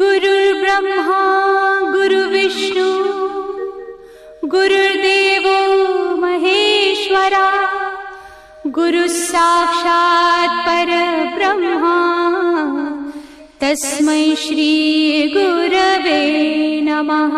गुरुर्ब्रह्मा गुरुर्विष्णू गुरुर्देवो महेश्वरा गुरुसाक्षात् परब्रह्मा तस्मै श्री गुरवे नमः।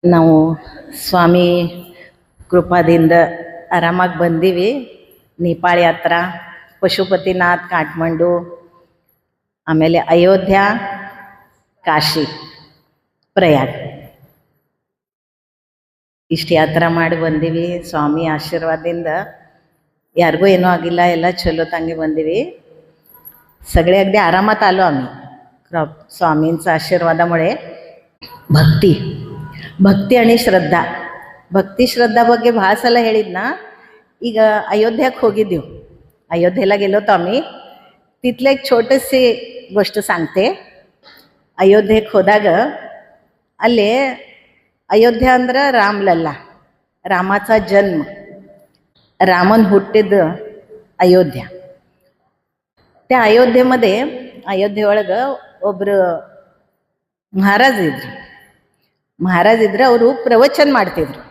ನಾವು ಸ್ವಾಮಿ ಕೃಪಾದಿಂದ ಆರಾಮಾಗಿ ಬಂದೀವಿ. ನೇಪಾಳ ಯಾತ್ರಾ, ಪಶುಪತಿನಾಥ್, ಕಾಠ್ಮಂಡು, ಆಮೇಲೆ ಅಯೋಧ್ಯ, ಕಾಶಿ, ಪ್ರಯಾಗ್ ಇಷ್ಟು ಯಾತ್ರಾ ಮಾಡಿ ಬಂದೀವಿ. ಸ್ವಾಮಿ ಆಶೀರ್ವಾದದಿಂದ ಯಾರಿಗೂ ಏನೂ ಆಗಿಲ್ಲ, ಎಲ್ಲ चलो तांगे ಬಂದೀವಿ. सगळे अगदी आरामात आलो आम्ही स्वामींचा आशीर्वादामुळे. ಭಕ್ತಿ आणि ಶ್ರದ್ಧಾ, ಭಕ್ತಿ ಶ್ರದ್ಧಾ ಬಗ್ಗೆ ಭಾಳ ಸಲ ಹೇಳಿದ್ನ. ಈಗ अयोध्याಕ್ಕೆ ಹೋಗಿದ್ದೀವಿ, अयोध्येला गेलो होतो आम्ही. तिथलं एक छोटीशी गोष्ट सांगते. अयोध्येक ಹೋದಾಗ ಅಲ್ಲಿ अयोध्या ಅಂದ್ರೆ रामलल्ला, रामाचा जन्म, रामन ಹುಟ್ಟಿದ अयोध्या. त्या अयोध्येमध्ये अयोध्येयೊಳಗೆ ಒಬ್ಬರು महाराज इद्र ಅವರು प्रवचन ಮಾಡ್ತಿದ್ರು.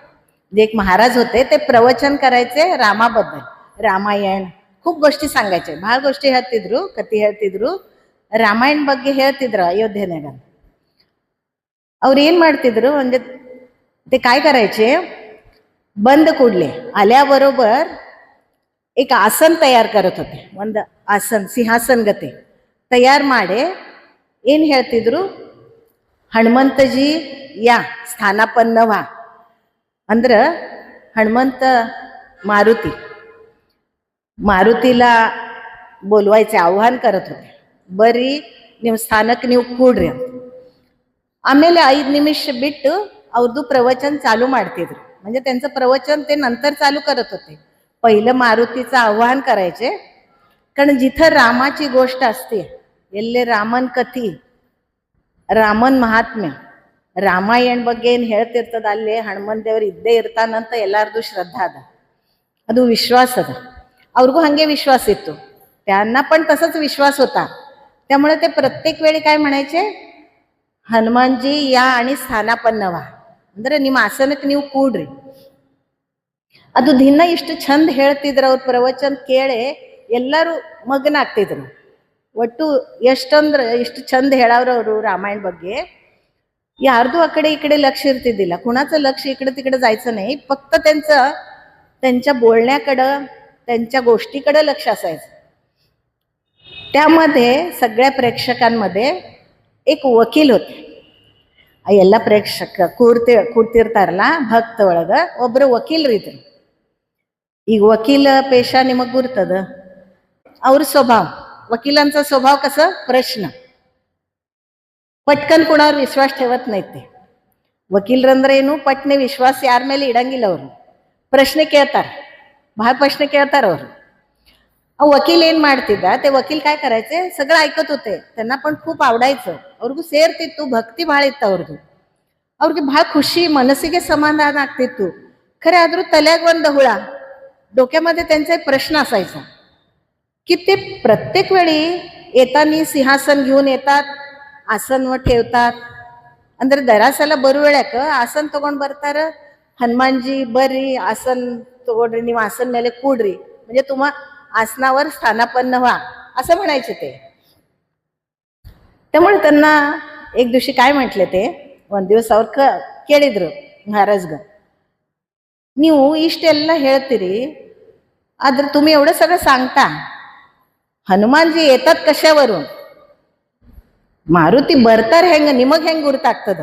जे एक महाराज होते ते प्रवचन करायचे रामाबद्दल, रामायण खूप गोष्टी सांगायचे, ಭಾಳ गोष्टी ಹೇಳ್ತಿದ್ರು, ಕಥೆ ಹೇಳ್ತಿದ್ರು, ರಾಮಾಯಣ ಬಗ್ಗೆ ಹೇಳ್ತಿದ್ರು अयोध्येನಾಗ. ಅವ್ರು ಏನು ಮಾಡ್ತಿದ್ರು म्हणजे ते काय करायचे, बंद कुडले आल्याबरोबर एक आसन तयार करत होते. ಒಂದು आसन सिंहासन गते तयार ಮಾಡಿ ಏನು ಹೇಳ್ತಿದ್ರು, हनुमंतजी या स्थानापन्न व्हा. ಅಂದ್ರೆ हनुमंत मारुतीला बोलवायचे, आव्हान करत होते, बरी ನೀವು ಸ್ಥಾನಕ್ಕೆ ನೀವು ಕೂಡ್ರಿ ಅಂತ. ಆಮೇಲೆ 5 ನಿಮಿಷ ಬಿಟ್ಟು ಅವ್ರದ್ದು ಪ್ರವಚನ चालू ಮಾಡ್ತಿದ್ರು. म्हणजे त्यांचं प्रवचन ते नंतर चालू करत होते. पहिलं मारुतीचं आव्हान करायचे, कारण जिथं रामाची गोष्ट असते, ಎಲ್ಲೇ ರಾಮನ್ ಕಥಿ, ರಾಮನ್ ಮಹಾತ್ಮ್ಯ, ರಾಮಾಯಣ ಬಗ್ಗೆ ಏನು ಹೇಳ್ತಿರ್ತದ ಅಲ್ಲಿ ಹನುಮಂತ ದೇವರು ಇದ್ದೇ ಇರ್ತಾನಂತ ಎಲ್ಲಾರ್ದು ಶ್ರದ್ಧಾ ಅದ, ಅದು विश्वास अದ. ಅವ್ರಿಗೂ हागे विश्वास इत्तु, त्यांना पण तसंच विश्वास होता. त्यामुळे ते प्रत्येक वेळी काय म्हणायचे, हनुमानजी या आणि ಸ್ಥಾನಾಪನ್ನ व्हा, ಅಂದ್ರೆ ನಿಮ್ಮ ಆಸನಕ್ಕೆ ನೀವು ಕೂಡ್ರಿ. ಅದು ದಿನ ಇಷ್ಟು ಚಂದ ಹೇಳ್ತಿದ್ರು. ಅವ್ರ ಪ್ರವಚನ ಕೇಳಿ ಎಲ್ಲರೂ ಮಗ್ನ ಆಗ್ತಿದ್ರು. ಒಟ್ಟು ಎಷ್ಟಂದ್ರೆ ಇಷ್ಟು ಚಂದ ಹೇಳವ್ರು ಅವರು रामायण ಬಗ್ಗೆ. यार्दू अकडे इकडे लक्ष इर्तिद्दिಲ್ಲ, कुणाचं लक्ष इकडे तिकडे जायचं नाही, फक्त त्यांच्या बोलण्याकडं, त्यांच्या गोष्टीकडे लक्ष असायचं. त्यामध्ये सगळ्या प्रेक्षकांमध्ये एक वकील होते. ಎಲ್ಲ ಪ್ರೇಕ್ಷಕ ಕೂಡ್ತಿರ್ತಾರಲ್ಲ ಭಕ್ತ ಒಳಗ ಒಬ್ರು ವಕೀಲರು ಇದ್ರು. ಈಗ ವಕೀಲ ಪೇಶಾ ನಿಮಗೆ ಗುರ್ತದ. ಅವ್ರ ಸ್ವभाव वकिलांचा स्वभाव कसं प्रश्न ಪಟ್ಕನ್ ಕುಣವ್ರು ವಿಶ್ವಾಸ ठेवत नाहीत ते ವಕೀಲರಂದ್ರೆ ಏನು ಪಟ್ನೆ ವಿಶ್ವಾಸ ಯಾರ ಮೇಲೆ ಇಡಂಗಿಲ್ಲ ಅವರು ಪ್ರಶ್ನೆ ಕೇಳ್ತಾರೆ ಭಾಳ ಪ್ರಶ್ನೆ ಕೇಳ್ತಾರೆ ಅವರು वकील ಏನ್ ಮಾಡ್ತಿದ್ದ ते वकील काय करायचे सगळं ऐकत होते त्यांना पण खूप आवडायचं ಅವ್ರಿಗೂ ಸೇರ್ತಿತ್ತು ಭಕ್ತಿ ಭಾಳ ಇತ್ತು ಅವ್ರಿಗೆ ಭಾಳ ಖುಷಿ ಮನಸ್ಸಿಗೆ ಸಮಾಧಾನ ಆಗ್ತಿತ್ತು खरे ಆದ್ರೂ ತಲೆಯಾಗ ಒಂದು ಹುಳ डोक्यामध्ये त्यांचा एक प्रश्न असायचा की ते प्रत्येक वेळी येताना सिंहासन घेऊन येतात आसनवर ठेवतात ಅಂದ್ರೆ ದರಾಸಲ ಬರುವೇಳಕ ಆಸನ್ ತಗೊಂಡ್ ಬರ್ತಾರ ಹನುಮಾನ್ಜಿ ಬರ್ರಿ ಆಸನ್ ತಗೊಂಡ್ರಿ ನೀವು आसन ಮೇಲೆ ಕೂಡ್ರಿ म्हणजे तुम्हा आसनावर स्थानापन्न व्हा असं म्हणायचे ते त्यामुळे त्यांना एक दिवशी काय म्हटले ते ಒಂದ್ ದಿವಸ ಅವ್ರ ಕೇಳಿದ್ರು ಮಹಾರಾಜ್ಗ ನೀವು ಇಷ್ಟೆಲ್ಲ ಹೇಳ್ತೀರಿ ಆದ್ರೆ तुम्ही एवढं सगळं सांगता हनुमानजी येतात कशावरून मारुती ಬರ್ತಾರ ಹೆಂಗ ನಿಮग ಹೆಂग गुर्तागतದ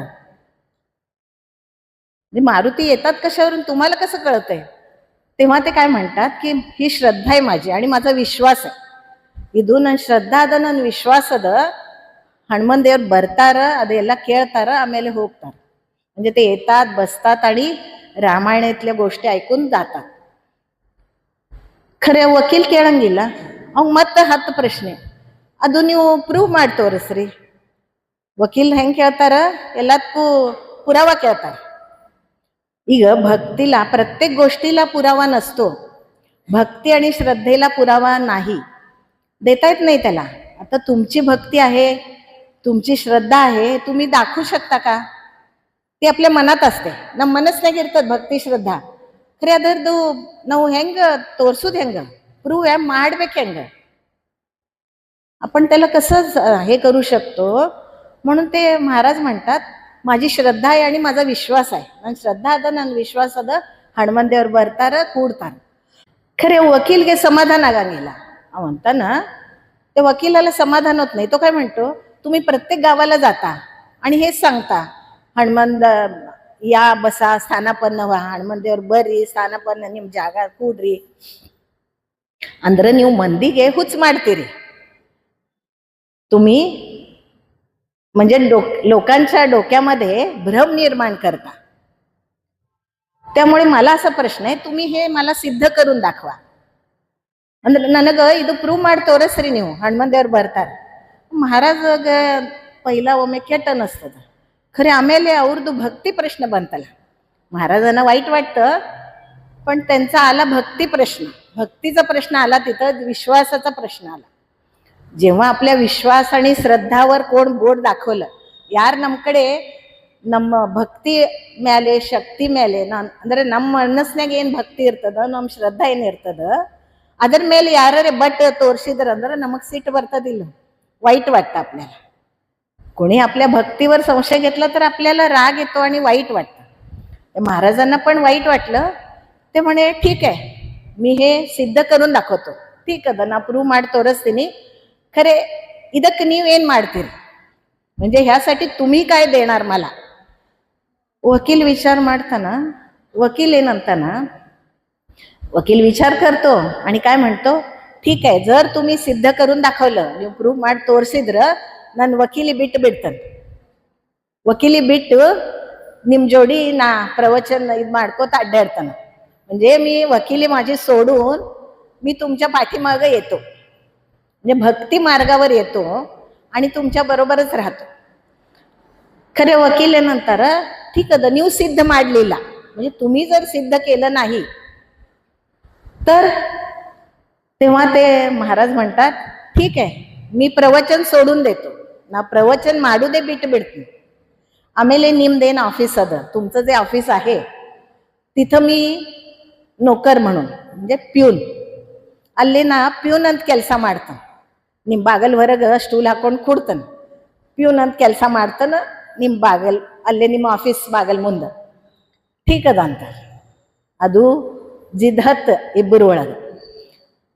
मारुती येतात कशावरून तुम्हाला कसं कळतंय तेव्हा ते काय म्हणतात की ही श्रद्धा आहे माझी आणि माझा विश्वास आहे ಇದು ನನ್ನ ಶ್ರದ್ಧಾ ಅದ ನನ್ನ ವಿಶ್ವಾಸ ಅದ हनुमान देवर ಬರ್ತಾರ ಅದೆಲ್ಲ ಕೇಳ್ತಾರ ಆಮೇಲೆ ಹೋಗ್ತಾರ म्हणजे ते येतात बसतात आणि रामायणातल्या गोष्टी ऐकून जातात खरे वकील ಕೇಳಂಗಿಲ್ಲ ಅವ್ ಮತ್ತೆ 10 ಪ್ರಶ್ನೆ ಅದು ನೀವು ಪ್ರೂವ್ ಮಾಡಿ ತೋರಿಸ್ರಿ वकील ಹೆಂಗ್ ಕೇಳ್ತಾರ ಎಲ್ಲದಕ್ಕೂ पुरावा ಕೇಳ್ತಾರ ಈಗ भक्तीला प्रत्येक गोष्टीला पुरावा नसतो भक्ती आणि श्रद्धेला पुरावा नाही देता येत नाही त्याला आता तुमची भक्ती आहे तुमची श्रद्धा आहे तुम्ही दाखवू शकता का ती आपल्या मनात असते ನಮ್ಮ ಮನಸ್ಸಿನಾಗ ಇರ್ತದ ಭಕ್ತಿ ಶ್ರದ್ಧಾ ಖರೆ ಅದರದು ನಾವು ಹೆಂಗ ತೋರ್ಸುದು ಹೆಂಗ प्रूव्ह आहे ಮಾಡ್ಬೇಕು ಹೆಂಗ आपण त्याला कसं हे करू शकतो म्हणून ते महाराज म्हणतात माझी श्रद्धा आहे आणि माझा विश्वास आहे ನನ್ನ ಶ್ರದ್ಧಾ ಅದ ನನ್ನ ವಿಶ್ವಾಸ ಅದ ಹನುಮಾನ್ ದೇವರು ಬರ್ತಾರ ಕೂಡ್ತಾರ ಖರೆ वकीलಗೆ समाधान ಆಗಂಗಿಲ್ಲ ಅವ ಅಂತಾನ ते वकिलाला समाधान होत नाही तो काय म्हणतो तुम्ही प्रत्येक गावाला जाता आणि हेच सांगता हनुमान या बसा ಸ್ಥಾನಪನ್ನ व्हा हनुमान ದೇವರು ಬರ್ರಿ ಸ್ಥಾನಪನ್ನ ನಿಮ್ಮ ಜಾಗ ಕೂಡ್ರಿ ಅಂದ್ರೆ ನೀವು ಮಂದಿಗೆ ಹುಚ್ಚ ಮಾಡ್ತೀರಿ तुम्ही म्हणजे लोकांच्या डोक्यामध्ये भ्रम निर्माण करता त्यामुळे मला असा प्रश्न आहे तुम्ही हे मला सिद्ध करून दाखवा ಅಂದ್ರೆ ನನಗೆ ಇದು ಪ್ರೂವ್ ಮಾಡಿ ತೋರಿಸ್ರಿ ನೀವು ಹನುಮಾನ್ ದೇವರು ಬರ್ತಾರೆ महाराज पहिला ಒಮ್ಮೆ ಕೆಟ್ಟ ಅನಿಸ್ತದ खरे आಮೇಲೆ ಅವ್ರದ್ದು भक्ती प्रश्न ಬಂತಲ್ಲ महाराजांना वाईट वाटतं पण त्यांचा आला भक्ती प्रश्न भक्तीचा प्रश्न आला तिथं विश्वासाचा प्रश्न आला जेव्हा आपल्या विश्वास आणि श्रद्धावर कोण बोट दाखवलं ಯಾರು ನಮ್ಮ ಕಡೆ ನಮ್ಮ ಭಕ್ತಿ ಮೇಲೆ ಶಕ್ತಿ ಮೇಲೆ ಅಂದ್ರೆ ನಮ್ಮ ಮನಸ್ಸಿನಾಗ ಏನು ಭಕ್ತಿ ಇರ್ತದ ನಮ್ಮ ಶ್ರದ್ಧಾ ಏನಿರ್ತದ ಅದರ ಮೇಲೆ ಯಾರೇ ಬಟ್ ತೋರಿಸಿದ್ರಂದ್ರೆ नमक ಸಿಟ್ಟು ಬರ್ತದಿಲ್ಲ वाईट वाटतं आपल्याला कोणी आपल्या भक्तीवर संशय घेतला तर आपल्याला राग येतो आणि वाईट वाटतं महाराजांना पण वाईट वाटलं ते म्हणे ठीक आहे मी हे सिद्ध करून दाखवतो ठीक आहे ना प्रूव्ह ಮಾಡಿ ತೋರಿಸ್ತೀನಿ खरे ಇದಕ್ಕೆ ನೀವು ಏನು ಮಾಡ್ತೀರಿ म्हणजे ह्यासाठी तुम्ही काय देणार मला वकील विचार ಮಾಡ್ತಾना वकील ಏನಂತಾना वकील विचार करतो आणि काय म्हणतो ठीक आहे जर तुम्ही सिद्ध करून दाखवलं ನೀವು प्रूव्ह ಮಾಡಿ ತೋರಿಸಿದ್ರ ನಾನು ವಕೀಲಿ ಬಿಟ್ಟು ಬಿಡ್ತಾನೆ वकिली ಬಿಟ್ಟು ನಿಮ್ಮ ಜೋಡಿ ನಾ ಪ್ರವಚನ ಇದು ಮಾಡ್ಕೋತ ಅಡ್ಡಾಡ್ತಾನೆ म्हणजे मी वकिली माझी सोडून मी तुमच्या पाठीमागे येतो म्हणजे भक्ती मार्गावर येतो आणि तुमच्या बरोबरच राहतो खरे वकील ಏನಂತಾರ ठीक आहे ನೀವು सिद्ध ಮಾಡಲಿಲ್ಲ म्हणजे तुम्ही जर सिद्ध केलं नाही तर तेव्हा ते महाराज म्हणतात ठीक आहे मी प्रवचन सोडून देतो ನಾ ಪ್ರವಚನ ಮಾಡೋದೇ ಬಿಟ್ಟು ಬಿಡ್ತೀನಿ ಆಮೇಲೆ ನಿಮ್ದೇನು ಆಫೀಸ್ ಅದ तुमचं जे ऑफिस आहे तिथं मी नोकर म्हणून म्हणजे ಪ್ಯೂನ್ ಅಲ್ಲಿ ನಾ ಪ್ಯೂನ್ ಅಂತ ಕೆಲಸ ಮಾಡ್ತಾನೆ ನಿಮ್ಮ ಬಾಗಲ್ ಹೊರಗೆ ಸ್ಟೂಲ್ ಹಾಕೊಂಡು ಕೂಡ್ತಾನೆ ಪ್ಯೂನ್ ಅಂತ ಕೆಲಸ ಮಾಡ್ತಾನೆ ನಿಮ್ಮ ಬಾಗಲ್ ಅಲ್ಲೇ ನಿಮ್ಮ ಆಫೀಸ್ ಬಾಗಲ್ ಮುಂದೆ ठीक ಅದ ಅಂತ ಅದು ಜಿದ್ಹತ್ ಇಬ್ಬರು ಒಳಗೆ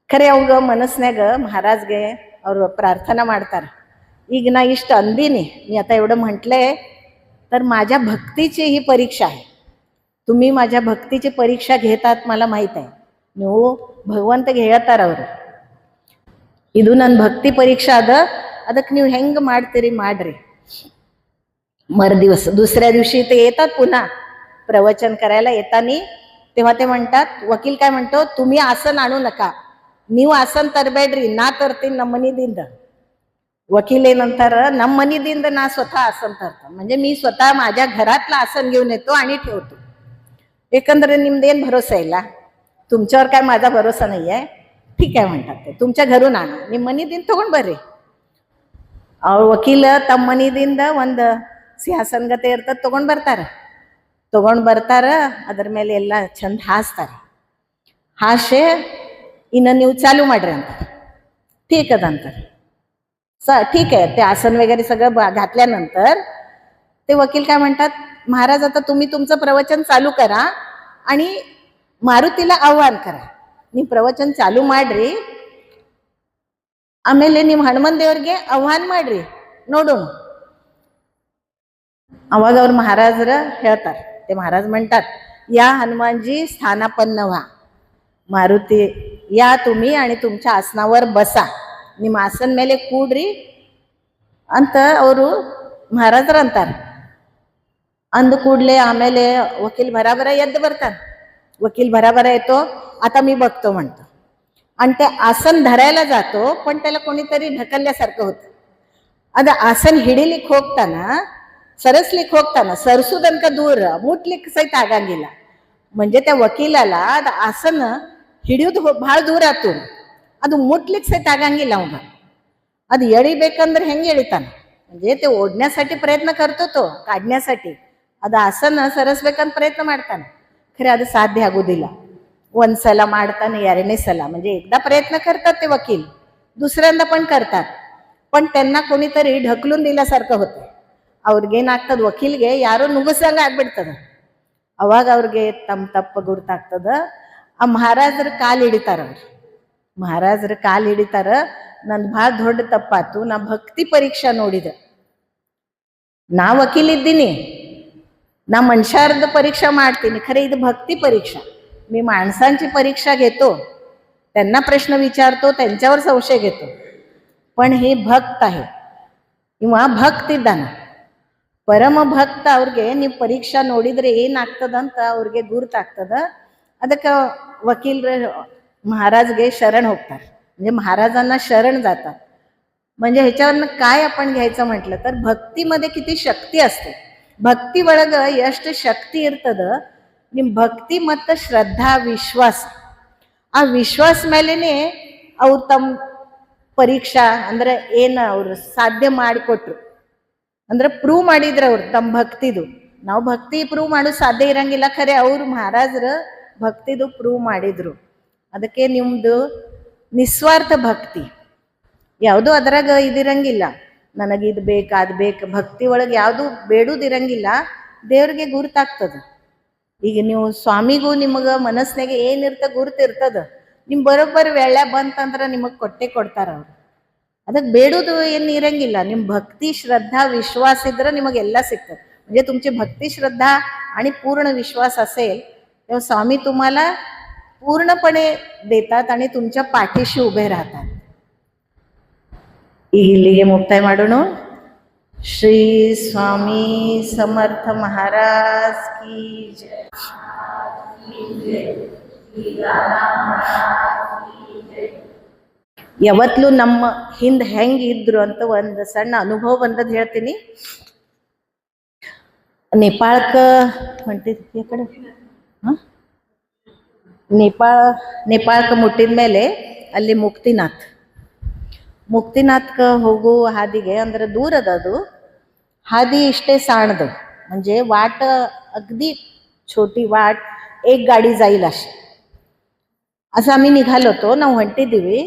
ಖರೆ ಅವಾಗ ಮನಸ್ಸಿನಾಗ ಮಹಾರಾಜ್ಗೆ ಅವರು ಪ್ರಾರ್ಥನಾ ಮಾಡ್ತಾರೆ ಈಗ ನಾ ಇಷ್ಟು अंदीनी मी आता एवढं म्हटलंय तर माझ्या भक्तीची ही परीक्षा आहे तुम्ही माझ्या भक्तीची परीक्षा घेतात मला माहित आहे ನೀವು ಭಗವಂತ ಹೇಳ್ತಾರ ಅವರು ಇದು ನನ್ನ ಭಕ್ತಿ ಪರೀಕ್ಷಾ ಅದ, ಅದಕ್ಕೆ ನೀವು ಹೆಂಗೆ ಮಾಡ್ತೀರಿ ಮಾಡ್ರಿ. दिवस दुसऱ्या दिवशी ते येतात पुन्हा प्रवचन करायला. येतानी तेव्हा ते म्हणतात, वकील काय म्हणतो, तुम्ही आसन आणू नका, ನೀವು ಆಸನ ತರಬೇಡ್ರಿ, ನಾ ತರ್ತೀನಿ ನಮ್ಮ ಮನಿದಿಂದ. वकील ಏನಂತಾರ, ನಮ್ಮ ಮನಿದಿಂದ ನಾ ಸ್ವತಃ ಆಸನ ತರ್ತೀನಿ, म्हणजे मी स्वतः माझ्या घरातलं आसन घेऊन येतो आणि ठेवतो. एकंदरीत निಮ್ದೇನು भरोसा ಇಲ್ಲ, तुमच्यावर काय माझा भरोसा नाहीये. ठीक आहे म्हणतात ते, तुमच्या घरून आणा, ನಿಮ್ಮ ಮನಿದಿಂದ ತಗೊಂಡ್ ಬರ್ರಿ. ಅವ್ರ ವಕೀಲ ತಮ್ಮ ಮನಿದಿಂದ ಒಂದು ಸಿಂಹಾಸನಗತೆ ಇರ್ತದ ತಗೊಂಡ್ ಬರ್ತಾರ. ಅದ್ರ ಮೇಲೆ ಎಲ್ಲ ಚಂದ ಹಾಸ್ತಾರೆ. ಹಾಸೆ ಇನ್ನು ನೀವು चालू ಮಾಡ್ರಿ ಅಂತ. ठीक अದಂತಾರೆ. ठीक आहे. ते आसन वगैरे सगळं घातल्यानंतर ते वकील काय म्हणतात, महाराज आता तुम्ही तुमचं प्रवचन चालू करा आणि ಮಾರುತಿला ಆಹ್ವಾನ ಕರ. ನೀವು ಪ್ರವಚನ ಚಾಲು ಮಾಡ್ರಿ, ಆಮೇಲೆ ನೀವು ಹನುಮನ್ ದೇವರಿಗೆ ಆಹ್ವಾನ ಮಾಡ್ರಿ, ನೋಡೋಣ. अवाग ಅವ್ರ महाराजರ ಹೇಳ್ತಾರೆ. ते महाराज म्हणतात, या हनुमानजी स्थानापन्न व्हा, मारुती या तुम्ही आणि तुमच्या आसनावर बसा, ನಿಮ್ಮ ಆಸನ ಮೇಲೆ ಕೂಡ್ರಿ ಅಂತ ಅವರು ಮಹಾರಾಜರು ಅಂತಾರೆ. ಅಂದ ಕೂಡಲೇ ಆಮೇಲೆ वकील भराभरा ಎದ್ದು ಬರ್ತಾನೆ. वकील भराभरा येतो, आता मी बघतो म्हणतो, आणि ते आसन धरायला जातो, पण त्याला कोणीतरी ढकलल्यासारखं होतं. ಅದು ಆಸನ ಹಿಡಿಲಿಕ್ಕೆ ಸರಸ್ಲಿಕ್ಕೆ ಹೋಗ್ತಾನ, सरसुदनಕ दूर ಮುಟ್ಲಿಕ್ಕೆ ಸಹಿತ ಆಗಂಗಿಲ್ಲ. म्हणजे त्या वकिलाला ಅದು ಆಸನ ಹಿಡಿಯೋದು ಬಹಳ ದೂರ ಆತು, ಅದು ಮುಟ್ಲಿಕ್ಕೆ ಸಹಿತ ಆಗಂಗಿಲ್ಲ ಅವಾಗ. ಅದು ಎಳಿಬೇಕಂದ್ರೆ ಹೆಂಗೆ ಎಳಿತಾನ, म्हणजे ते ओढण्यासाठी प्रयत्न करतो, तो काढण्यासाठी ಅದು ಆಸನ ಸರಸ್ಬೇಕಂತ ಪ್ರಯತ್ನ ಮಾಡ್ತಾನೆ. खरे ಅದು ಸಾಧ್ಯ ಆಗೋದಿಲ್ಲ. ಒಂದ್ಸಲ ಮಾಡ್ತಾನೆ, ಎರಡನೇ ಸಲ, म्हणजे एकदा प्रयत्न करतात ते वकील, दुसऱ्यांदा पण करतात, पण त्यांना कोणीतरी ढकलून दिल्यासारखं होतं. ಅವ್ರಿಗೇನಾಗ್ತದ, ವಕೀಲ್ಗೆ ಯಾರೋ ನುಗ್ಗಸಂಗ ಆಗ್ಬಿಡ್ತದ. ಅವಾಗ ಅವ್ರಿಗೆ ತಪ್ಪ ಗುರ್ತಾಗ್ತದ. ಆ ಮಹಾರಾಜರ ಕಾಲು ಹಿಡಿತಾರ. ಮಹಾರಾಜರ ಕಾಲು ಹಿಡಿತಾರ, ನಂದು ಭಾಳ ದೊಡ್ಡ ತಪ್ಪಾತು, ನಾ ಭಕ್ತಿ ಪರೀಕ್ಷಾ ನೋಡಿದೆ. ನಾ वकील इದ್ದೀನಿ, ना मनुष्यार्ध परीक्षा ಮಾಡ್ತೀನಿ, खरे ಇದು भक्ती परीक्षा. मी माणसांची परीक्षा घेतो, त्यांना प्रश्न विचारतो, त्यांच्यावर संशय घेतो. पण हे भक्त आहे किंवा भक्त ಇದ್ದಾನ, ಪರಮ ಭಕ್ತ. ಅವ್ರಿಗೆ ನೀವು ಪರೀಕ್ಷಾ ನೋಡಿದ್ರೆ ಏನಾಗ್ತದಂತ ಅವ್ರಿಗೆ ಗುರ್ತಾಗ್ತದ. ಅದಕ್ಕೆ वकील महाराजಗೆ शरण होतात, म्हणजे महाराजांना शरण जातात. म्हणजे ह्याच्यावरनं काय आपण घ्यायचं म्हटलं तर, भक्तीमध्ये किती शक्ती असते. ಭಕ್ತಿ ಒಳಗ ಎಷ್ಟು ಶಕ್ತಿ ಇರ್ತದ. ನಿಮ್ಮ ಭಕ್ತಿ ಮತ್ತು ಶ್ರದ್ಧಾ ವಿಶ್ವಾಸ, ಆ ವಿಶ್ವಾಸ ಮೇಲೆನೆ ಅವ್ರು ತಮ್ಮ ಪರೀಕ್ಷಾ ಅಂದ್ರೆ ಏನು ಅವ್ರು ಸಾಧ್ಯ ಮಾಡಿಕೊಟ್ರು, ಅಂದ್ರೆ ಪ್ರೂವ್ ಮಾಡಿದ್ರು ಅವ್ರು ತಮ್ಮ ಭಕ್ತಿದು. ನಾವು ಭಕ್ತಿ ಪ್ರೂವ್ ಮಾಡೋದು ಸಾಧ್ಯ ಇರಂಗಿಲ್ಲ, ಖರೆ ಅವ್ರು ಮಹಾರಾಜರು ಭಕ್ತಿದು ಪ್ರೂವ್ ಮಾಡಿದ್ರು. ಅದಕ್ಕೆ ನಿಮ್ದು ನಿಸ್ವಾರ್ಥ ಭಕ್ತಿ, ಯಾವುದು ಅದರಾಗ ಇದಿರಂಗಿಲ್ಲ, ನನಗೆ ಇದು ಬೇಕು ಅದು ಬೇಕು. ಭಕ್ತಿ ಒಳಗೆ ಯಾವುದು ಬೇಡುದಿರಂಗಿಲ್ಲ, ದೇವ್ರಿಗೆ ಗುರ್ತಾಗ್ತದ. ಈಗ ನೀವು ಸ್ವಾಮಿಗೂ ನಿಮಗೆ ಮನಸ್ಸಿನಾಗೆ ಏನಿರ್ತ ಗುರ್ತಿರ್ತದ, ನಿಮ್ ಬರೋಬ್ಬರಿ ವೇಳೆ ಬಂತಂದ್ರೆ ನಿಮಗೆ ಕೊಟ್ಟೆ ಕೊಡ್ತಾರ ಅವ್ರು. ಅದಕ್ಕೆ ಬೇಡುದು ಏನು ಇರಂಗಿಲ್ಲ. ನಿಮ್ಮ भक्ती श्रद्धा विश्वास इದ್ರೆ ನಿಮಗೆಲ್ಲ सिगतात. म्हणजे तुमची भक्ती श्रद्धा आणि पूर्ण विश्वास असेल तेव्हा स्वामी तुम्हाला पूर्णपणे देतात आणि तुमच्या पाठीशी उभे राहतात. ಇಲ್ಲಿಗೆ ಮುಕ್ತಾಯ ಮಾಡೋಣ. ಶ್ರೀ ಸ್ವಾಮಿ ಸಮರ್ಥ ಮಹಾರಾಜ್ ಕಿ ಜಯ. ಯಾವತ್ತೂ ನಮ್ಮ ಹಿಂದೆ ಹೆಂಗಿದ್ರು ಅಂತ ಒಂದು ಸಣ್ಣ ಅನುಭವ ಬಂದದ್ದು ಹೇಳ್ತೀನಿ. ನೇಪಾಳಕ್ಕ ಹೊಂಟಿದ್ವಿ ಆ ಕಡೆ. ನೇಪಾಳಕ್ಕೆ ಮುಟ್ಟಿದ ಮೇಲೆ ಅಲ್ಲಿ मुक्तीनाथಕ್ಕೆ ಹೋಗೋ हादीಗೆ ಅಂದ್ರೆ दूर ಅದು हादी इष्टे साणद, म्हणजे वाट अगदी छोटी वाट, एक गाडी जाईल अशी. असं आम्ही निघालो होतो. ನಾವು ಹೊಂಟಿದ್ದೀವಿ.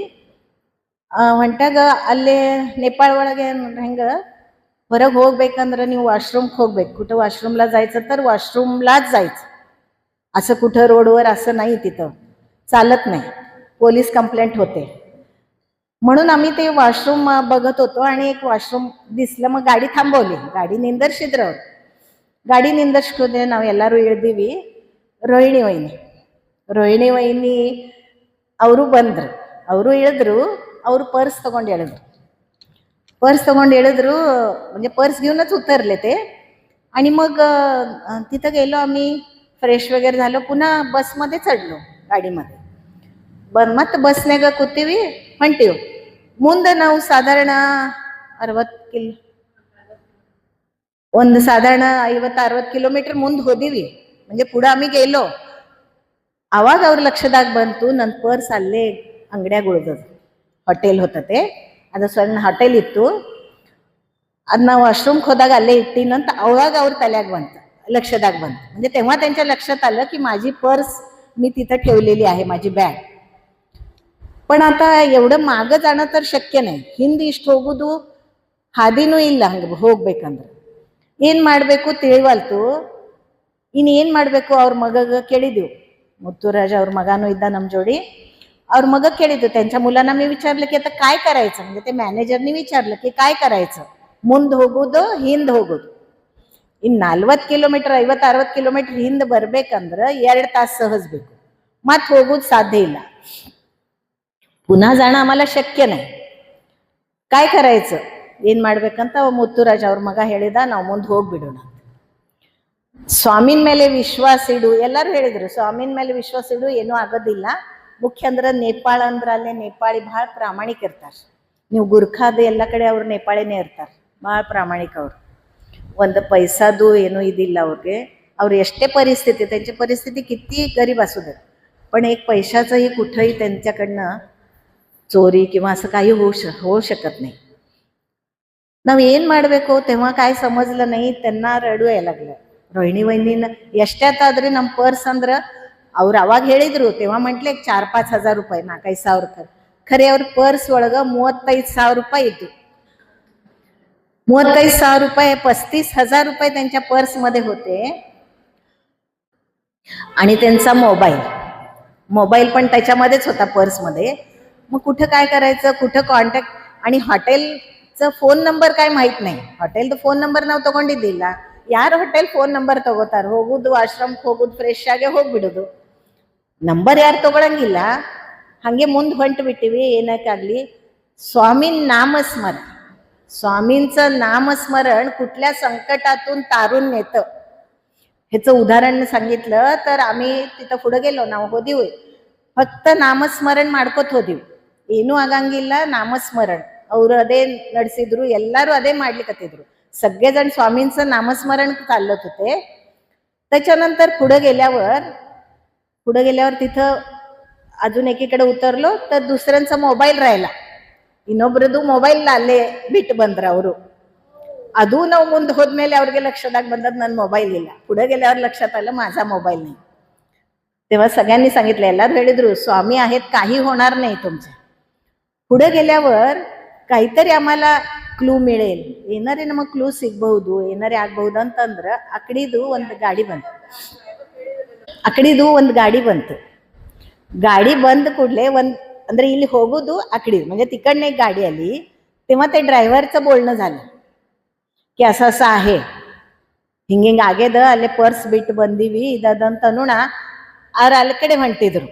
ಹೊಂಟಾಗ ಅಲ್ಲೇ ನೇಪಾಳ ಒಳಗೆ ಹೆಂಗ ಹೊರಗೆ ಹೋಗ್ಬೇಕಂದ್ರೆ ನೀವು वाशरूमಕ್ಕೆ ಹೋಗ್ಬೇಕು. कुठं वाशरूमला जायचं तर वाशरूमलाच जायचं, असं कुठं रोडवर असं नाही, तिथं चालत नाही, पोलीस कंप्लेंट होते. म्हणून आम्ही ते वॉशरूम बघत होतो आणि एक वॉशरूम दिसलं. मग गाडी थांबवली, गाडी ನಿಂದರ್ಸಿದ್ರು. ಗಾಡಿ ನಿಂದರ್ಸ್ಕೊಂಡೆ ನಾವು ಎಲ್ಲರೂ ಇಳಿದೀವಿ. ರೋಹಿಣಿ ವೈನಿ ಅವರು ಬಂದ್ರು, ಅವರು ಇಳಿದ್ರು. ಅವರು ಪರ್ಸ್ ತಗೊಂಡು ಹೇಳಿದ್ರು. पर्स तಗೊಂಡು ಹೇಳಿದ್ರು, म्हणजे पर्स घेऊनच उतरले ते. आणि मग तिथं गेलो आम्ही, फ्रेश वगैरे झालो, पुन्हा बसमध्ये चढलो, ಗಾಡಿमध्ये. ಮತ್ತ ಬಸ್ನಾಗ ಕೂತೀವಿ, ಹೊಂಟೀವಿ. ಮುಂದೆ ನಾವು ಸಾಧಾರಣ 60 ಒಂದು ಸಾಧಾರಣ 50-60 ಕಿಲೋಮೀಟರ್ ಮುಂದೆ ಹೋದಿವಿ. म्हणजे पुढे आम्ही गेलो. ಅವಾಗ ಅವ್ರ ಲಕ್ಷದಾಗ ಬಂತು ನನ್ನ ಪರ್ಸ್ ಅಲ್ಲೇ ಅಂಗಡ್ಯಾಗ ಉಳಿದದು. ಹೋಟೆಲ್ ಹೋತ ते, ಅದು ಸಣ್ಣ ಹೋಟೆಲ್ ಇತ್ತು. ಅದು ನಾವು ವಾಶ್ರೂಮ್ಗೆ ಹೋದಾಗ ಅಲ್ಲೇ ಇಟ್ಟಿನಂತ ಅವಾಗ ಅವ್ರ तल्याग ಬಂತು, लक्षात ಬಂತು. म्हणजे तेव्हा त्यांच्या लक्षात आलं की माझी पर्स मी तिथं ठेवलेली आहे, माझी बॅग. पण आता एवढं मागं जाणं तर शक्य नाही. ಹಿಂದೆ ಇಷ್ಟು ಹೋಗುದು ಹಾದಿನೂ ಇಲ್ಲ ಹಂಗೆ ಹೋಗ್ಬೇಕಂದ್ರೆ. ಏನು ಮಾಡಬೇಕು ತಿಳಿವಲ್ತು. ಇನ್ನು ಏನು ಮಾಡಬೇಕು ಅವ್ರ ಮಗಗೆ ಕೇಳಿದೆವು. ಮುತ್ತುರಾಜ ಅವ್ರ मगानू ಇದ್ದ ನಮ್ಮ ಜೋಡಿ. ಅವ್ರ मग ಕೇಳಿದ್ದು, त्यांच्या मुलांना मी विचारलं की आता काय करायचं. म्हणजे ते मॅनेजरनी विचारलं की काय करायचं, ಮುಂದೆ ಹೋಗುದು ಹಿಂದೆ ಹೋಗುದು. ಇನ್ನು 40 ಕಿಲೋಮೀಟರ್ 50-60 ಕಿಲೋಮೀಟರ್ ಹಿಂದೆ ಬರ್ಬೇಕಂದ್ರೆ 2 ತಾಸು सहज ಬೇಕು. ಮತ್ತೆ ಹೋಗುದು ಸಾಧ್ಯ ಇಲ್ಲ, पुन्हा जाणं आम्हाला शक्य नाही. काय करायचं, ಏನ್ ಮಾಡ್ಬೇಕಂತ ಮುತ್ತುರಾಜ್ ಅವ್ರ ಮಗ ಹೇಳಿದ, ನಾವು ಮುಂದೆ ಹೋಗ್ಬಿಡೋಣ. ಸ್ವಾಮಿನ ಮೇಲೆ ವಿಶ್ವಾಸ ಇಡು. ಎಲ್ಲರೂ ಹೇಳಿದ್ರು ಸ್ವಾಮಿನ ಮೇಲೆ ವಿಶ್ವಾಸ ಇಡು, ಏನೂ ಆಗೋದಿಲ್ಲ. ಮುಖ್ಯ ಅಂದ್ರೆ ನೇಪಾಳ ಅಂದ್ರೆ ಅಲ್ಲಿ ನೇಪಾಳಿ ಭಾಳ ಪ್ರಾಮಾಣಿಕ ಇರ್ತಾರೆ. ನೀವು ಗುರ್ಖಾದ ಎಲ್ಲ ಕಡೆ ಅವ್ರು ನೇಪಾಳಿನೇ ಇರ್ತಾರೆ, ಭಾಳ ಪ್ರಾಮಾಣಿಕ ಅವರು. ಒಂದು पैसादू ಏನೂ ಇದಿಲ್ಲ ಅವ್ರಿಗೆ. ಅವ್ರು ಎಷ್ಟೇ परिस्थिती, त्यांची परिस्थिती किती गरीब असू दे, पण एक पैशाचंही कुठंही त्यांच्याकडनं चोरी किंवा असं काही होऊ शकत नाही. ನಾವು ಏನು ಮಾಡಬೇಕು तेव्हा काय समजलं नाही. त्यांना रडू यायला लागलं. रोहिणी वहिनीನ ಎಷ್ಟಾದ್ರೆ ನಮ್ಮ ಪರ್ಸ್ ಅಂದ್ರೆ ಅವ್ರು ಅವಾಗ ಹೇಳಿದ್ರು, तेव्हा म्हटले 4-5 हजार रुपये, 4-5 ಸಾವಿರ. ಖರೆ ಅವ್ರ ಪರ್ಸ್ ಒಳಗೆ 35 ಸಾವಿರ ರೂಪಾಯಿ ಇತ್ತು. 35 ಸಾವಿರ ರೂಪಾಯಿ, 35,000 रुपये त्यांच्या पर्समध्ये होते. आणि त्यांचा मोबाईल पण त्याच्यामध्येच होता पर्समध्ये. मग कुठं काय करायचं, कुठं कॉन्टॅक्ट. आणि हॉटेलचं फोन नंबर काय माहीत नाही. ಹೋಟೆಲ್ದು ಫೋನ್ ನಂಬರ್ ನಾವು ತಗೊಂಡಿದ್ದಿಲ್ಲ. ಯಾರು ಹೋಟೆಲ್ ಫೋನ್ ನಂಬರ್ ತಗೋತಾರೆ, ಹೋಗುದು ಆಶ್ರಮಕ್ಕೆ ಹೋಗುದು, ಫ್ರೆಶ್ ಆಗಿ ಹೋಗ್ಬಿಡೋದು, ನಂಬರ್ ಯಾರು ತಗೊಳಂಗಿಲ್ಲ. ಹಾಗೆ ಮುಂದೆ ಹೊಂಟು ಬಿಟ್ಟಿವಿ. ಏನಕ್ಕಾಗಲಿ स्वामीन नामस्मरण, स्वामींचं नामस्मरण कुठल्या संकटातून तारून नेतं. ह्याचं उदाहरण सांगितलं तर आम्ही तिथं पुढे गेलो, ನಾವು ಹೋದಿವಿ. फक्त ನಾಮಸ್ಮರಣ ಮಾಡ್ಕೋತ ಹೋದಿವಿ, ಏನೂ ಆಗಂಗಿಲ್ಲ. ನಾಮಸ್ಮರಣ ಅವರು ಅದೇ ನಡೆಸಿದ್ರು, ಎಲ್ಲರೂ अದೇ ಮಾಡ್ಲಿಕ್ಕತ್ತಿದ್ರು. सगळेजण स्वामींचं नामस्मरण चालत होते. त्याच्यानंतर पुढे गेल्यावर तिथं अजून एकीकडे उतरलो तर दुसऱ्यांचा मोबाईल राहिला. ಇನ್ನೊಬ್ರದ್ದು ಮೊಬೈಲ್ ಅಲ್ಲೇ ಬಿಟ್ಟು ಬಂದ್ರು ಅವರು. ಅದು ನಾವು ಮುಂದೆ ಹೋದ್ಮೇಲೆ ಅವ್ರಿಗೆ लक्षात ಬಂದದ್ದು ನನ್ನ ಮೊಬೈಲ್ ಇಲ್ಲ. पुढे गेल्यावर लक्षात आलं माझा मोबाईल नाही. तेव्हा सगळ्यांनी सांगितलं, ಎಲ್ಲರೂ ಹೇಳಿದ್ರು स्वामी आहेत, काही होणार नाही तुमचं. पुढे गेल्यावर काहीतरी आम्हाला ಕ್ಲೂ मिळेल, ಏನಾರೇ ನಮಗೆ ಕ್ಲೂ ಸಿಗಬಹುದು, ಏನಾರೇ ಆಗಬಹುದು ಅಂತಂದ್ರೆ ಅಕಡಿದು ಒಂದು ಗಾಡಿ ಬಂತು. ಗಾಡಿ ಬಂದ ಕೂಡಲೇ ಅಂದ್ರೆ ಇಲ್ಲಿ ಹೋಗುದು आकडी, म्हणजे तिकडनं एक गाडी आली. तेव्हा ते ड्रायव्हरचं बोलणं झालं की असं असं आहे, ಹಿಂಗಿಂಗ್ ಆಗ್ಯದ, ಅಲ್ಲೇ ಪರ್ಸ್ ಬಿಟ್ಟು ಬಂದೀವಿ ಇದಂತ ಅನ್ನೋಣ. ಅವ್ರು ಅಲ್ಲಿ ಕಡೆ ಹೊಂಟಿದ್ರು,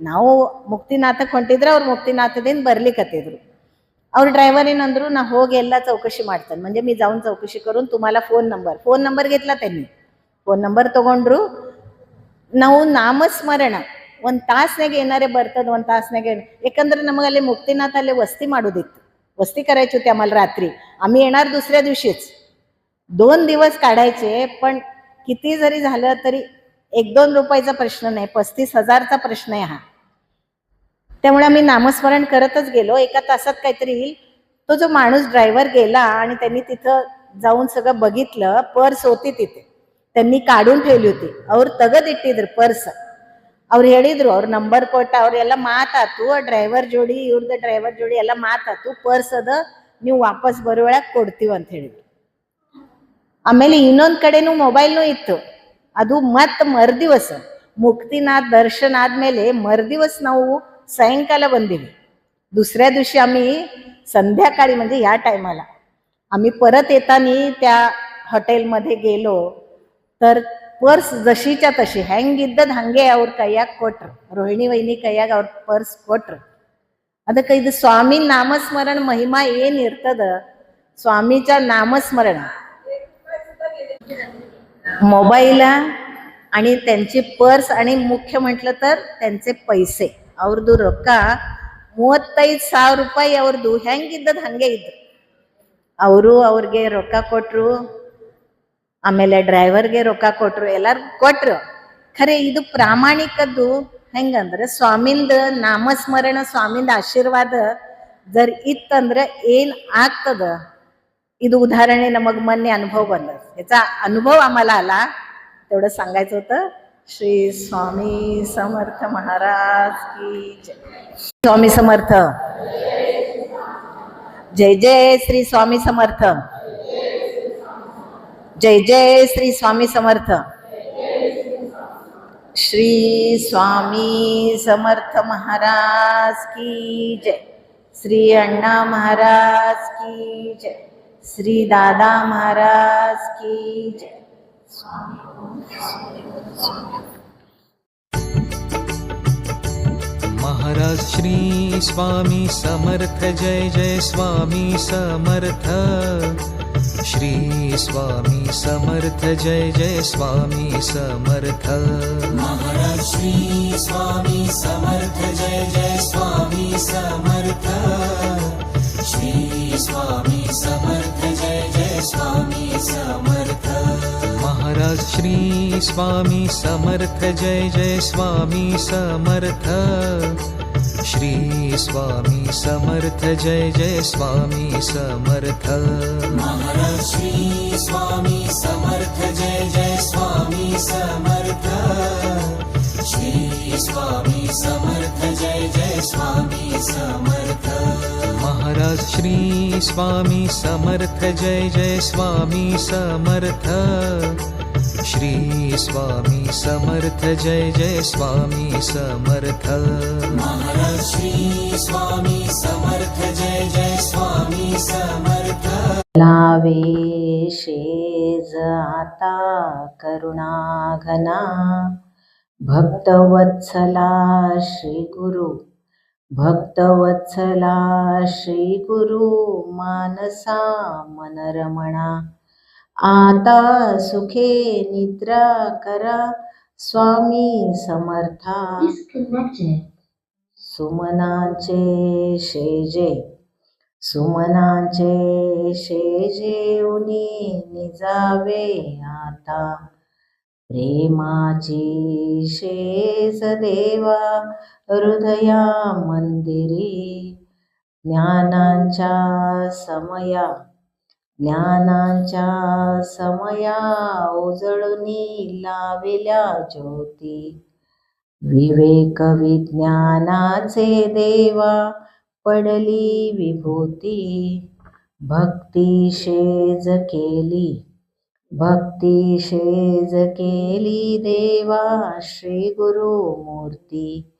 ನಾವು ಮುಕ್ತಿನಾಥಕ್ಕೆ ಹೊಂಟಿದ್ರು, ಅವ್ರು ಮುಕ್ತಿನಾಥದಿಂದ ಬರ್ಲಿಕ್ಕತ್ತಿದ್ರು. ಅವ್ರ ड्रायव्हर ಏನಂದ್ರು, ನಾ ಹೋಗಿ ಎಲ್ಲ चौकशी ಮಾಡ್ತಾನೆ, म्हणजे मी जाऊन चौकशी करून तुम्हाला फोन नंबर घेतला. त्यांनी फोन नंबर ತಗೊಂಡ್ರು. ನಾವು ನಾಮಸ್ಮರಣ 1 ತಾಸ್ನಾಗ ಏನಾರೇ ಬರ್ತದ, 1 ತಾಸ್ನಾಗ. ಯಾಕಂದ್ರೆ ನಮಗೆ ಅಲ್ಲಿ ಮುಕ್ತಿನಾಥ ಅಲ್ಲಿ वस्ती करायची होती आम्हाला रात्री. आम्ही येणार दुसऱ्या दिवशीच. 2 दिवस काढायचे, पण किती जरी झालं तरी 1-2 रुपयाचा प्रश्न नाही, 35,000चा प्रश्न आहे हा. त्यामुळे आम्ही नामस्मरण करतच गेलो. 1 तासात काहीतरी येईल. तो जो माणूस ड्रायव्हर गेला आणि त्यांनी तिथं जाऊन सगळं बघितलं. पर्स होती तिथे, त्यांनी काढून ठेवली होती. ಅವ್ರು ತೆಗೆದಿಟ್ಟಿದ್ರು पर्स. ಅವ್ರು ಹೇಳಿದ್ರು, ಅವ್ರ ನಂಬರ್ ಕೊಟ್ಟ, ಅವರೆಲ್ಲ ಮಾತಾತು ಡ್ರೈವರ್ ಜೋಡಿ, ಇವ್ರದ್ದು ಡ್ರೈವರ್ ಜೋಡಿ ಎಲ್ಲ ಮಾತಾತು, ಪರ್ಸ್ ಅದ ನೀವು ವಾಪಸ್ ಬರುವೊಳಗೆ ಕೊಡ್ತೀವಿ ಅಂತ ಹೇಳಿದ್ರು. ಆಮೇಲೆ ಇನ್ನೊಂದು ಕಡೆನೂ ಮೊಬೈಲ್ನೂ ಇತ್ತು. ಅದು ಮತ್ತೆ ಮರುದಿವಸ ಮುಕ್ತಿನಾಥ ದರ್ಶನ ಆದ್ಮೇಲೆ मरदिवस ನಾವು सायंकाळ ಬಂದಿವಿ. दुसऱ्या दिवशी आम्ही संध्याकाळी, म्हणजे या टायमाला आम्ही परत येताना त्या हॉटेलमध्ये गेलो तर पर्स जशीच्या तशी ಹೆಂಗಿದ್ದದ ಹಂಗೆ ಅವ್ರ ಕೈಯಾಗ ಕೊಟ್ರು. ರೋಹಿಣಿ ವೈನಿ ಕೈಯಾಗ ಅವ್ರ ಪರ್ಸ್ ಕೊಟ್ರು. ಅದಕ್ಕೆ ಇದು ಸ್ವಾಮಿ ನಾಮಸ್ಮರಣ ಮಹಿಮಾ ಏನ್ ಇರ್ತದ, ಸ್ವಾಮೀच्या नामस्मरण मोबाईल आणि त्यांची पर्स आणि मुख्य म्हटलं तर त्यांचे पैसे ಅವ್ರದ್ದು ರೊಕ್ಕ 35,000 ರೂಪಾಯಿ ಅವ್ರದ್ದು ಹೆಂಗಿದ್ದದ್ ಹಂಗೆ ಇದ್ರು. ಅವರು ಅವ್ರಿಗೆ ರೊಕ್ಕ ಕೊಟ್ರು, ಆಮೇಲೆ ಡ್ರೈವರ್ಗೆ ರೊಕ್ಕ ಕೊಟ್ರು, ಎಲ್ಲಾರ್ಗು ಕೊಟ್ರು. ಖರೆ ಇದು ಪ್ರಾಮಾಣಿಕದ್ದು ಹೆಂಗಂದ್ರೆ ಸ್ವಾಮಿಂದ ನಾಮಸ್ಮರಣ, ಸ್ವಾಮಿಂದ ಆಶೀರ್ವಾದ जर इತ್ತಂದ್ರೆ ಏನ್ ಆಗ್ತದ, ಇದು ಉದಾಹರಣೆ नमग ಮೊನ್ನೆ अनुभव ಬಂದ. याचा अनुभव आम्हाला आला, तेवढं सांगायचं होतं. श्री स्वामी समर्थ महाराज की जय. स्वामी समर्थ. जय जय श्री स्वामी समर्थ. जय जय श्री स्वामी समर्थ. श्री स्वामी समर्थ महाराज की जय. श्री अण्णा महाराज की जय. श्री दादा महाराज की जय. महाराज श्री स्वामी समर्थ जय जय स्वामी समर्थ. श्री स्वामी समर्थ जय जय स्वामी समर्थ. महाराज श्री स्वामी समर्थ जय जय स्वामी समर्थ. श्री स्वामी समर्थ जय जय स्वामी समर्थ. महाराज श्री स्वामी समर्थ जय जय स्वामी समर्थ. श्री स्वामी समर्थ जय जय स्वामी समर्थ. महाराज श्री स्वामी समर्थ जय जय स्वामी समर्थ. श्री स्वामी समर्थ जय जय स्वामी समर्थ. महाराज श्री स्वामी समर्थ जय जय स्वामी समर्थ. श्री स्वामी समर्थ जय जय स्वामी समर्थ. महाराज श्री स्वामी समर्थ जय जय स्वामी समर्थ. लावे शेज आता करुणा घना, भक्तवत्सला श्री गुरु. भक्तवत्सला श्री गुरु मानसा मनरमणा. आता सुखे निद्रा करा स्वामी समर्था. सुमनाचे शेजे, सुमनाचे शेजे उनी निजावे आता. प्रेमाची शेज देवा हृदया मंदिरी. ज्ञानांच्या समया, ज्ञानांच्या समया उजळूनी लाविल्या ज्योती. विवेक विज्ञानाचे देवा पडली विभूती. भक्ती शेज केली, भक्ती शेज केली देवा श्री गुरु मूर्ती.